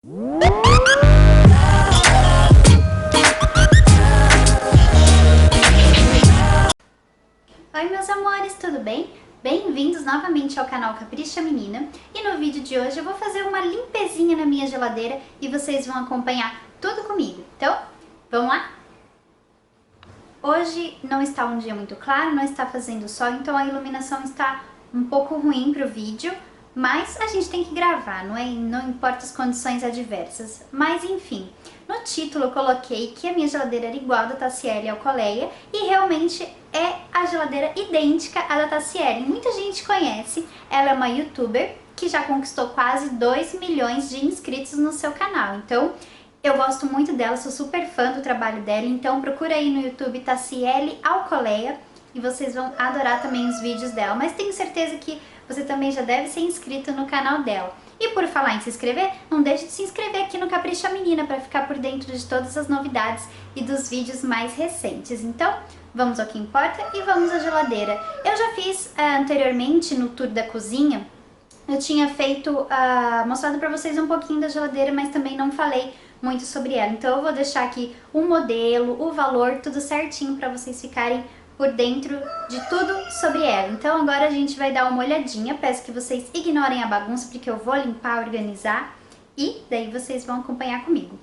Oi meus amores, tudo bem? Bem-vindos novamente ao canal Capricha Menina, e no vídeo de hoje eu vou fazer uma limpezinha na minha geladeira e vocês vão acompanhar tudo comigo. Então, vamos lá? Hoje não está um dia muito claro, não está fazendo sol, então a iluminação está um pouco ruim para o vídeo, mas a gente tem que gravar, não importa as condições adversas. Mas enfim, no título eu coloquei que a minha geladeira era igual a da Tassiele Alcoleia e realmente é a geladeira idêntica à da Tassiele. Muita gente conhece, ela é uma youtuber que já conquistou quase 2 milhões de inscritos no seu canal. Então eu gosto muito dela, sou super fã do trabalho dela, então procura aí no YouTube Tassiele Alcoleia e vocês vão adorar também os vídeos dela. Mas tenho certeza que você também já deve ser inscrito no canal dela. E por falar em se inscrever, não deixe de se inscrever aqui no Capricha Menina para ficar por dentro de todas as novidades e dos vídeos mais recentes. Então, vamos ao que importa e vamos à geladeira. Eu já fiz anteriormente no tour da cozinha, eu tinha feito, mostrado para vocês um pouquinho da geladeira, mas também não falei muito sobre ela. Então eu vou deixar aqui o modelo, o valor, tudo certinho para vocês ficarem por dentro de tudo sobre ela. Então agora a gente vai dar uma olhadinha, peço que vocês ignorem a bagunça porque eu vou limpar, organizar e daí vocês vão acompanhar comigo.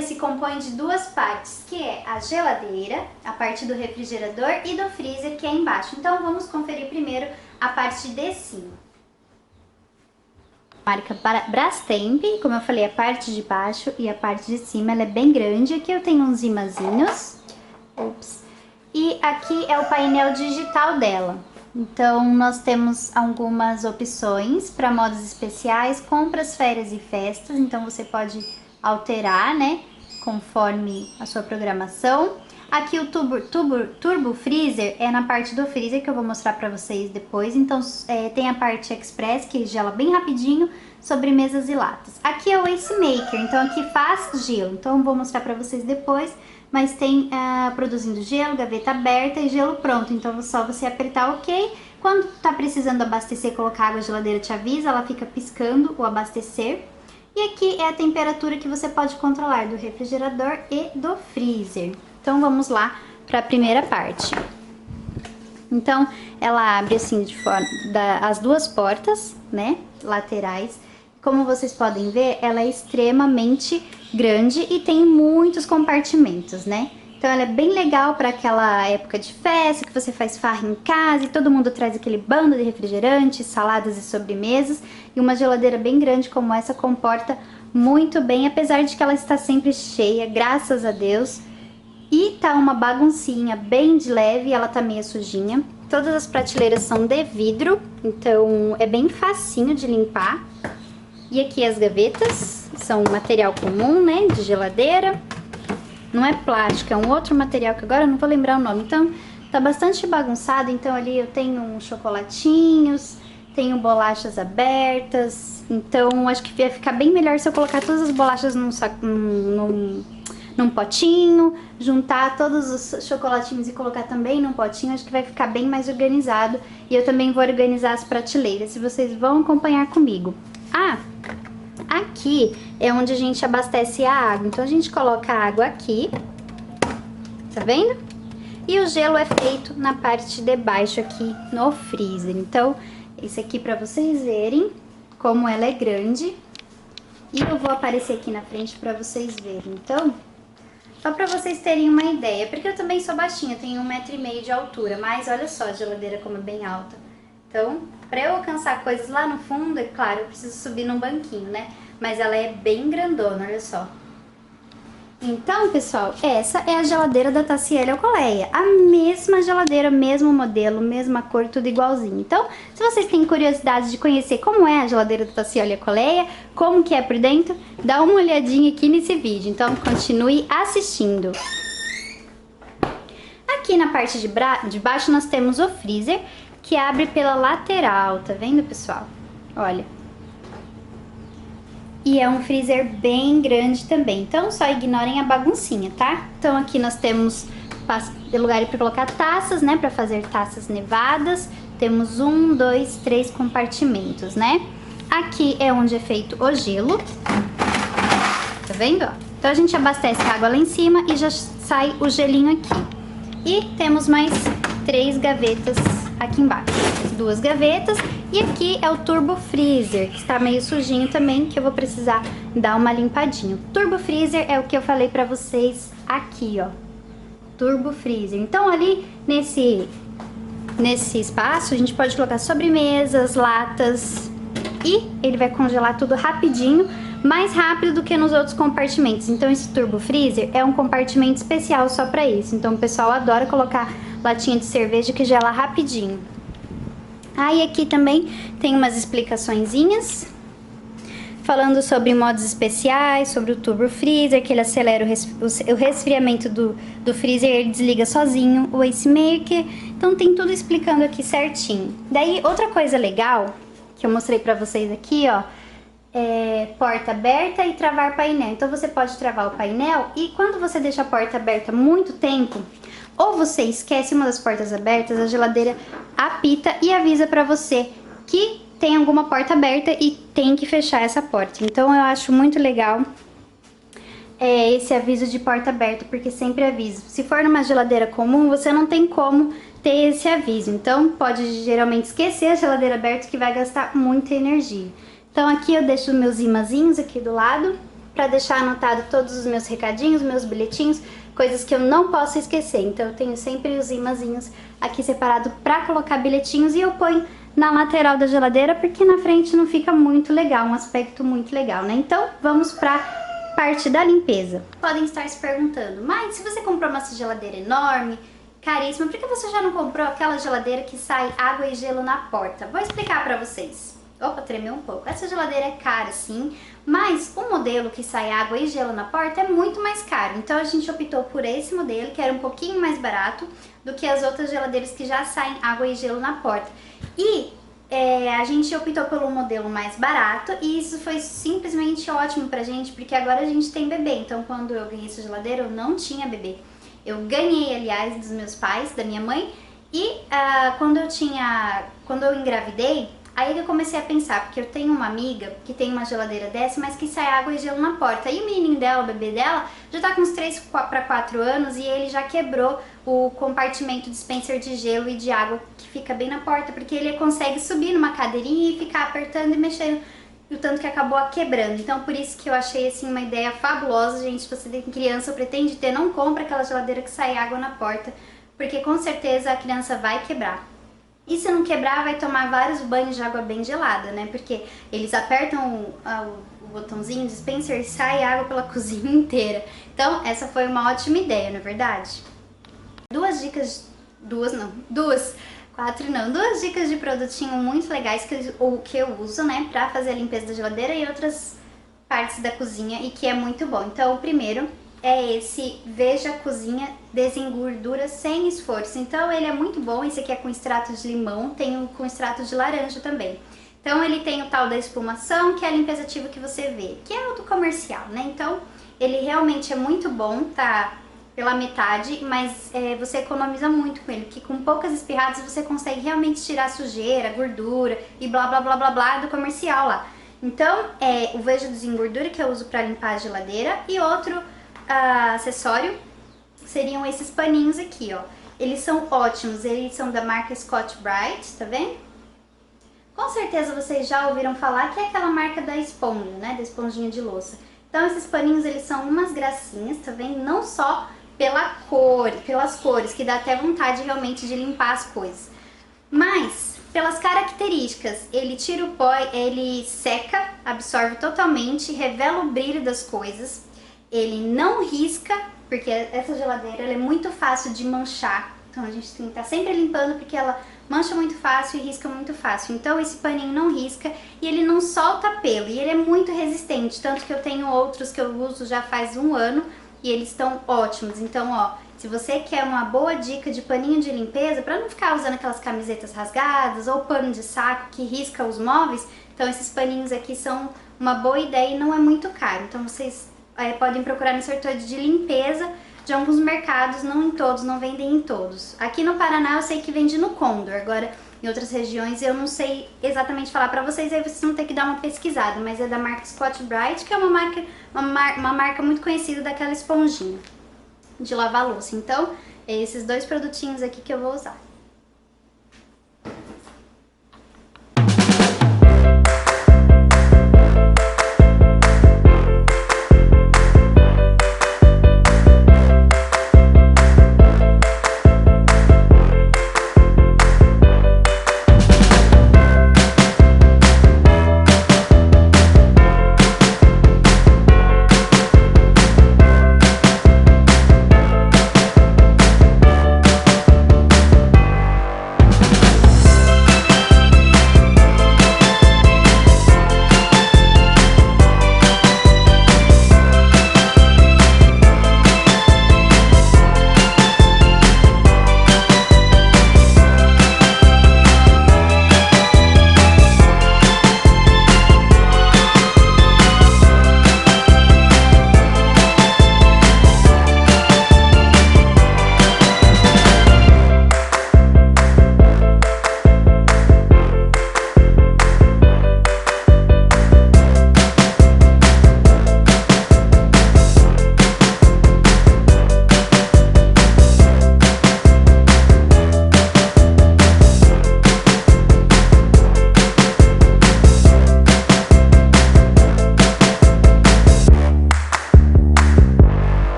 Se compõe de duas partes, que é a geladeira, a parte do refrigerador e do freezer que é embaixo. Então vamos conferir primeiro a parte de cima. Marca Brastemp, como eu falei, a parte de baixo e a parte de cima ela é bem grande. Aqui eu tenho uns imãzinhos. Ups. E aqui é o painel digital dela. Então, nós temos algumas opções para modos especiais, compras, férias e festas. Então, você pode alterar, né, conforme a sua programação. Aqui o Turbo Freezer é na parte do freezer, que eu vou mostrar para vocês depois. Então, tem a parte Express, que gela bem rapidinho, sobremesas e latas. Aqui é o Ice Maker, então aqui faz gelo. Então, eu vou mostrar para vocês depois. Mas tem produzindo gelo, gaveta aberta e gelo pronto. Então, é só você apertar OK. Quando tá precisando abastecer, colocar água, a geladeira te avisa, ela fica piscando o abastecer. E aqui é a temperatura que você pode controlar do refrigerador e do freezer. Então, vamos lá para a primeira parte. Então, ela abre assim de forma as duas portas, né, laterais. Como vocês podem ver, ela é extremamente grande e tem muitos compartimentos, né? Então ela é bem legal para aquela época de festa, que você faz farra em casa e todo mundo traz aquele bando de refrigerantes, saladas e sobremesas. E uma geladeira bem grande como essa comporta muito bem, apesar de que ela está sempre cheia, graças a Deus. E tá uma baguncinha bem de leve, ela tá meio sujinha. Todas as prateleiras são de vidro, então é bem facinho de limpar. E aqui as gavetas, são material comum, né, de geladeira. Não é plástico, é um outro material que agora eu não vou lembrar o nome. Então, tá bastante bagunçado, então ali eu tenho uns chocolatinhos, tenho bolachas abertas. Então, acho que vai ficar bem melhor se eu colocar todas as bolachas num potinho, juntar todos os chocolatinhos e colocar também num potinho. Acho que vai ficar bem mais organizado. E eu também vou organizar as prateleiras, e vocês vão acompanhar comigo. Aqui é onde a gente abastece a água. Então a gente coloca a água aqui, tá vendo? E o gelo é feito na parte de baixo aqui no freezer. Então, esse aqui pra vocês verem como ela é grande. E eu vou aparecer aqui na frente pra vocês verem. Então, só pra vocês terem uma ideia, porque eu também sou baixinha, tenho 1,5 m de altura, mas olha só a geladeira como é bem alta. Então, para eu alcançar coisas lá no fundo, é claro, eu preciso subir num banquinho, né? Mas ela é bem grandona, olha só. Então, pessoal, essa é a geladeira da Tassiele Alcoleia. A mesma geladeira, mesmo modelo, mesma cor, tudo igualzinho. Então, se vocês têm curiosidade de conhecer como é a geladeira da Tassiele Alcoleia, como que é por dentro, dá uma olhadinha aqui nesse vídeo. Então, continue assistindo. Aqui na parte de baixo nós temos o freezer, que abre pela lateral, tá vendo, pessoal? Olha. E é um freezer bem grande também, então só ignorem a baguncinha, tá? Então aqui nós temos lugar para colocar taças, né, para fazer taças nevadas. Temos 1, 2, 3 compartimentos, né? Aqui é onde é feito o gelo. Tá vendo, ó? Então a gente abastece a água lá em cima e já sai o gelinho aqui. E temos mais 3 gavetas aqui embaixo. 2 gavetas. E aqui é o Turbo Freezer, que está meio sujinho também, que eu vou precisar dar uma limpadinha. Turbo Freezer é o que eu falei pra vocês aqui, ó. Turbo Freezer. Então ali nesse espaço a gente pode colocar sobremesas, latas e ele vai congelar tudo rapidinho, mais rápido do que nos outros compartimentos. Então esse Turbo Freezer é um compartimento especial só para isso. Então o pessoal adora colocar latinha de cerveja que gela rapidinho. Aí aqui também tem umas explicaçõezinhas falando sobre modos especiais, sobre o Turbo Freezer, que ele acelera o resfriamento do freezer, ele desliga sozinho, o Ice Maker. Então tem tudo explicando aqui certinho. Daí outra coisa legal que eu mostrei pra vocês aqui, ó, é porta aberta e travar painel. Então você pode travar o painel e quando você deixa a porta aberta muito tempo, ou você esquece uma das portas abertas, a geladeira apita e avisa pra você que tem alguma porta aberta e tem que fechar essa porta. Então eu acho muito legal esse aviso de porta aberta, porque sempre aviso. Se for numa geladeira comum, você não tem como ter esse aviso. Então pode geralmente esquecer a geladeira aberta, que vai gastar muita energia. Então aqui eu deixo os meus imãzinhos aqui do lado, para deixar anotado todos os meus recadinhos, meus bilhetinhos, coisas que eu não posso esquecer. Então eu tenho sempre os imãzinhos aqui separado para colocar bilhetinhos e eu ponho na lateral da geladeira, porque na frente não fica muito legal, um aspecto muito legal, né? Então vamos pra parte da limpeza. Podem estar se perguntando, mas se você comprou uma geladeira enorme, caríssima, por que você já não comprou aquela geladeira que sai água e gelo na porta? Vou explicar pra vocês. Opa, tremeu um pouco. Essa geladeira é cara, sim, mas o modelo que sai água e gelo na porta é muito mais caro. Então a gente optou por esse modelo, que era um pouquinho mais barato do que as outras geladeiras que já saem água e gelo na porta. E a gente optou pelo modelo mais barato e isso foi simplesmente ótimo pra gente, porque agora a gente tem bebê. Então quando eu ganhei essa geladeira eu não tinha bebê. Eu ganhei, aliás, dos meus pais, da minha mãe, e quando eu engravidei, aí eu comecei a pensar, porque eu tenho uma amiga que tem uma geladeira dessa, mas que sai água e gelo na porta. E o menininho dela, o bebê dela, já tá com uns 3 para 4 anos e ele já quebrou o compartimento dispenser de gelo e de água que fica bem na porta, porque ele consegue subir numa cadeirinha e ficar apertando e mexendo, e o tanto que acabou quebrando. Então por isso que eu achei assim uma ideia fabulosa, gente. Se você tem criança ou pretende ter, não compra aquela geladeira que sai água na porta, porque com certeza a criança vai quebrar. E se não quebrar, vai tomar vários banhos de água bem gelada, né? Porque eles apertam o botãozinho dispenser e sai água pela cozinha inteira. Então, essa foi uma ótima ideia, não é verdade? Duas dicas de produtinho muito legais que eu uso, né? Pra fazer a limpeza da geladeira e outras partes da cozinha e que é muito bom. Então, o primeiro é esse Veja Cozinha Desengordura Sem Esforço. Então ele é muito bom, esse aqui é com extrato de limão, tem o com extrato de laranja também. Então ele tem o tal da espumação, que é a limpeza ativa que você vê, que é o do comercial, né? Então ele realmente é muito bom, tá pela metade, mas você economiza muito com ele, que com poucas espirradas você consegue realmente tirar sujeira, gordura e blá blá blá blá blá do comercial lá. Então o Veja Desengordura que eu uso pra limpar a geladeira e outro acessório seriam esses paninhos aqui, ó. Eles são ótimos, eles são da marca Scotch-Brite, tá vendo? Com certeza vocês já ouviram falar que é aquela marca da esponja, né? Da esponjinha de louça. Então esses paninhos, eles são umas gracinhas, tá vendo? Não só pelas cores, que dá até vontade realmente de limpar as coisas, mas pelas características. Ele tira o pó, ele seca, absorve totalmente, revela o brilho das coisas. Ele não risca, porque essa geladeira ela é muito fácil de manchar. Então a gente tem que estar sempre limpando, porque ela mancha muito fácil e risca muito fácil. Então esse paninho não risca e ele não solta pelo. E ele é muito resistente, tanto que eu tenho outros que eu uso já faz 1 ano e eles estão ótimos. Então, ó, se você quer uma boa dica de paninho de limpeza, para não ficar usando aquelas camisetas rasgadas ou pano de saco que risca os móveis, então esses paninhos aqui são uma boa ideia e não é muito caro. Então vocês podem procurar no setor de limpeza de alguns mercados, não em todos, não vendem em todos. Aqui no Paraná eu sei que vende no Condor, agora em outras regiões, eu não sei exatamente falar pra vocês, aí vocês vão ter que dar uma pesquisada, mas é da marca Scotch-Brite, que é uma marca muito conhecida daquela esponjinha de lavar louça. Então, é esses dois produtinhos aqui que eu vou usar.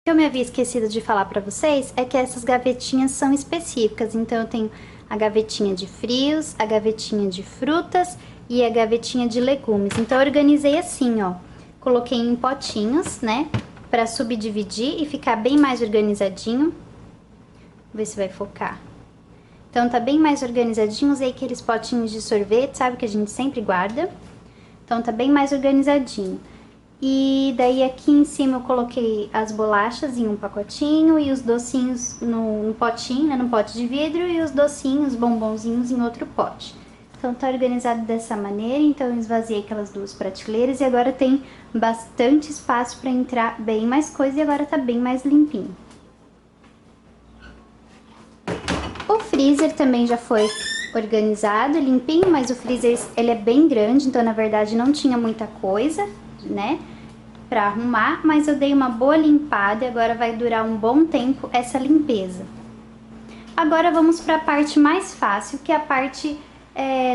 que eu me havia esquecido de falar pra vocês é que essas gavetinhas são específicas. Então eu tenho a gavetinha de frios, a gavetinha de frutas e a gavetinha de legumes. Então eu organizei assim, ó. Coloquei em potinhos, né? Pra subdividir e ficar bem mais organizadinho. Vou ver se vai focar. Então tá bem mais organizadinho. Usei aqueles potinhos de sorvete, sabe? Que a gente sempre guarda. Então tá bem mais organizadinho. E daí aqui em cima eu coloquei as bolachas em um pacotinho e os docinhos no potinho, né, no pote de vidro, e os docinhos, bombonzinhos em outro pote. Então tá organizado dessa maneira, então eu esvaziei aquelas duas prateleiras e agora tem bastante espaço para entrar bem mais coisa e agora tá bem mais limpinho. O freezer também já foi organizado, limpinho, mas o freezer ele é bem grande, então na verdade não tinha muita coisa, né, pra arrumar, mas eu dei uma boa limpada e agora vai durar um bom tempo essa limpeza. Agora vamos para a parte mais fácil, que é a parte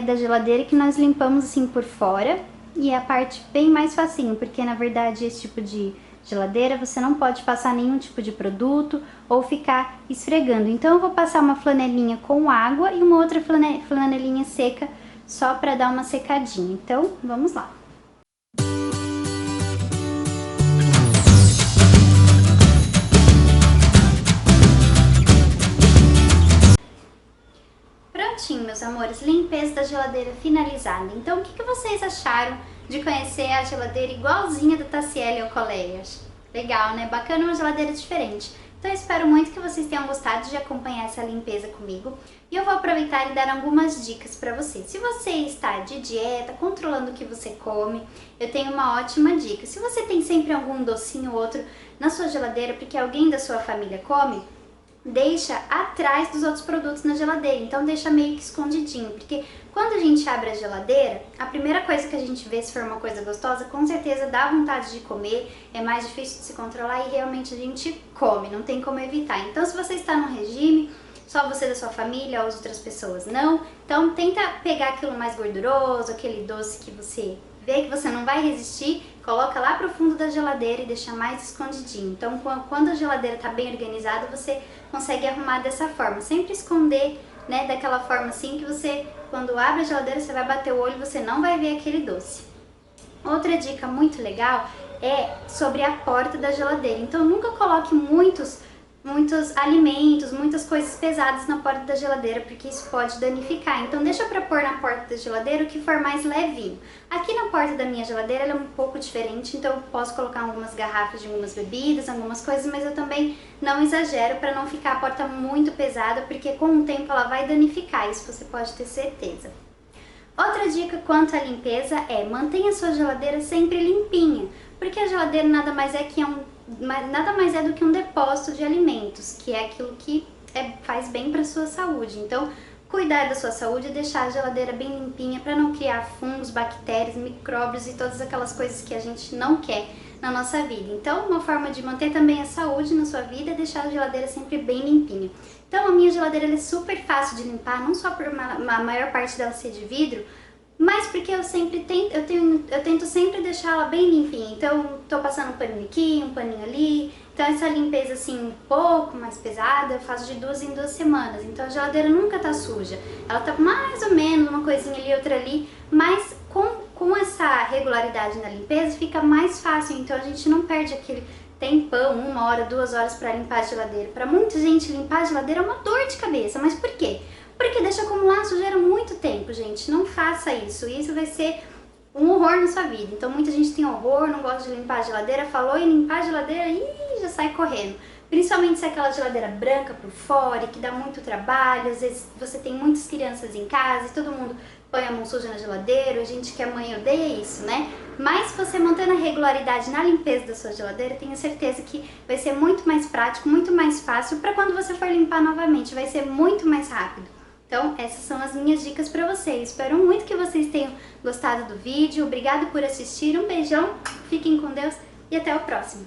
da geladeira que nós limpamos assim por fora. E é a parte bem mais facinho, porque na verdade esse tipo de geladeira você não pode passar nenhum tipo de produto ou ficar esfregando. Então eu vou passar uma flanelinha com água e uma outra flanelinha seca só para dar uma secadinha. Então vamos lá. Prontinho, meus amores, limpeza da geladeira finalizada. Então, o que vocês acharam de conhecer a geladeira igualzinha da Tassiele Eucoleias? Legal, né? Bacana, uma geladeira diferente. Então, eu espero muito que vocês tenham gostado de acompanhar essa limpeza comigo. E eu vou aproveitar e dar algumas dicas para você. Se você está de dieta, controlando o que você come, eu tenho uma ótima dica. Se você tem sempre algum docinho ou outro na sua geladeira, porque alguém da sua família come, deixa atrás dos outros produtos na geladeira, então deixa meio que escondidinho, porque quando a gente abre a geladeira, a primeira coisa que a gente vê, se for uma coisa gostosa, com certeza dá vontade de comer, é mais difícil de se controlar e realmente a gente come, não tem como evitar. Então se você está no regime, só você da sua família ou as outras pessoas não, então tenta pegar aquilo mais gorduroso, aquele doce que você vê que você não vai resistir, coloca lá pro fundo da geladeira e deixa mais escondidinho. Então quando a geladeira tá bem organizada, você consegue arrumar dessa forma, sempre esconder, né, daquela forma assim que você, quando abre a geladeira, você vai bater o olho e você não vai ver aquele doce. Outra dica muito legal é sobre a porta da geladeira, então nunca coloque muitos alimentos, muitas coisas pesadas na porta da geladeira, porque isso pode danificar. Então deixa pra pôr na porta da geladeira o que for mais levinho. Aqui na porta da minha geladeira ela é um pouco diferente, então eu posso colocar algumas garrafas de algumas bebidas, algumas coisas, mas eu também não exagero para não ficar a porta muito pesada, porque com o tempo ela vai danificar, isso você pode ter certeza. Outra dica quanto à limpeza é mantenha a sua geladeira sempre limpinha, porque a geladeira nada mais é do que um depósito de alimentos, que é aquilo que faz bem para a sua saúde. Então, cuidar da sua saúde e deixar a geladeira bem limpinha para não criar fungos, bactérias, micróbios e todas aquelas coisas que a gente não quer na nossa vida. Então, uma forma de manter também a saúde na sua vida é deixar a geladeira sempre bem limpinha. Então, a minha geladeira ela é super fácil de limpar, não só por a maior parte dela ser de vidro, mas porque eu tento sempre deixar ela bem limpinha. Então, tô passando um paninho aqui, um paninho ali. Então, essa limpeza assim um pouco mais pesada, eu faço de 2 em 2 semanas. Então, a geladeira nunca tá suja. Ela tá mais ou menos uma coisinha ali, outra ali, mas com essa regularidade na limpeza fica mais fácil. Então, a gente não perde aquele tempão, 1 hora, 2 horas pra limpar a geladeira. Pra muita gente, limpar a geladeira é uma dor de cabeça. Mas por quê? Porque deixa acumular sujeira muito tempo, gente. Não faça isso. Isso vai ser um horror na sua vida. Então muita gente tem horror, não gosta de limpar a geladeira, falou em limpar a geladeira e já sai correndo. Principalmente se é aquela geladeira branca por fora, que dá muito trabalho, às vezes você tem muitas crianças em casa e todo mundo põe a mão suja na geladeira, a gente que é mãe odeia isso, né? Mas se você mantendo a regularidade na limpeza da sua geladeira, tenho certeza que vai ser muito mais prático, muito mais fácil, para quando você for limpar novamente, vai ser muito mais rápido. Então, essas são as minhas dicas para vocês. Espero muito que vocês tenham gostado do vídeo. Obrigada por assistir. Um beijão, fiquem com Deus e até o próximo.